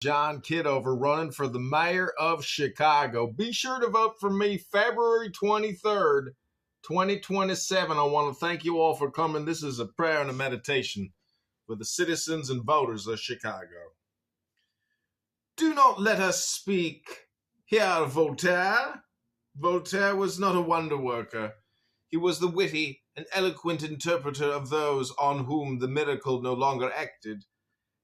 John Kidover running for the mayor of Chicago. Be sure to vote for me February 23rd, 2027. I want to thank you all for coming. This is a prayer and a meditation for the citizens and voters of Chicago. Do not let us speak here, Voltaire. Voltaire was not a wonder worker. He was the witty and eloquent interpreter of those on whom the miracle no longer acted.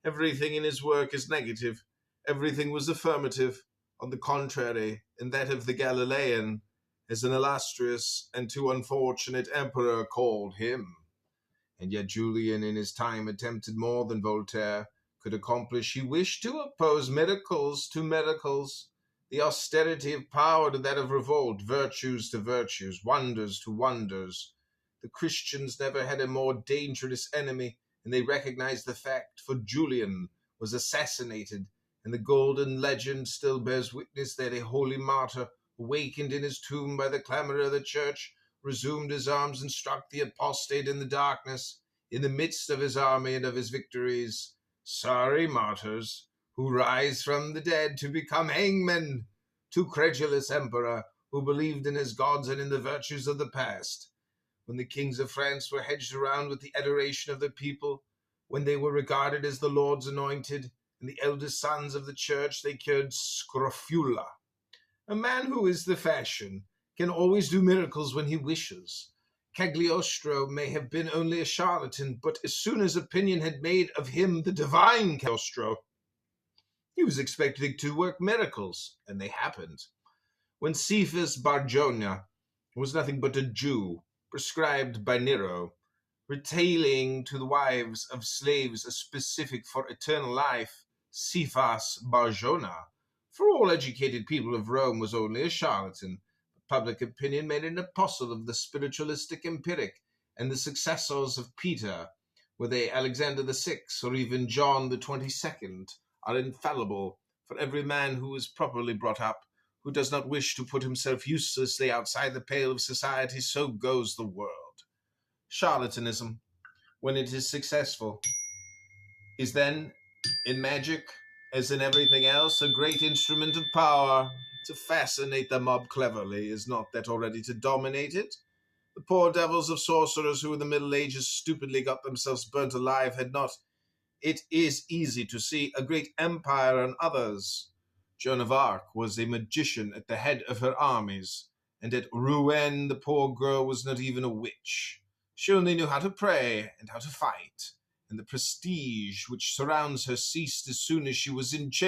Everything in his work is negative. Everything was affirmative. On the contrary, in that of the Galilean, as an illustrious and too unfortunate emperor called him. And yet Julian in his time attempted more than Voltaire could accomplish. He wished to oppose miracles to miracles, the austerity of power to that of revolt, virtues to virtues, wonders to wonders. The Christians never had a more dangerous enemy, and they recognized the fact, for Julian was assassinated, and the golden legend still bears witness that a holy martyr, awakened in his tomb by the clamor of the church, resumed his arms and struck the apostate in the darkness, in the midst of his army and of his victories. Sorry martyrs, who rise from the dead to become hangmen, too credulous emperor, who believed in his gods and in the virtues of the past. When the kings of France were hedged around with the adoration of the people, when they were regarded as the Lord's anointed, and the eldest sons of the church, they cured scrofula. A man who is the fashion can always do miracles when he wishes. Cagliostro may have been only a charlatan, but as soon as opinion had made of him the divine Cagliostro, he was expected to work miracles, and they happened. When Cephas Barjona was nothing but a Jew, prescribed by Nero, retailing to the wives of slaves a specific for eternal life, Cephas Barjona, for all educated people of Rome, was only a charlatan. Public opinion made an apostle of the spiritualistic empiric, and the successors of Peter, were they Alexander VI or even John the 22nd, are infallible, for every man who is properly brought up, who does not wish to put himself uselessly outside the pale of society, so goes the world. Charlatanism, when it is successful, is then, in magic, as in everything else, a great instrument of power. To fascinate the mob cleverly is not that already to dominate it? The poor devils of sorcerers who in the Middle Ages stupidly got themselves burnt alive had not, it is easy to see, a great empire on others. Joan of Arc was a magician at the head of her armies, and at Rouen the poor girl was not even a witch. She only knew how to pray and how to fight, and the prestige which surrounds her ceased as soon as she was in chains.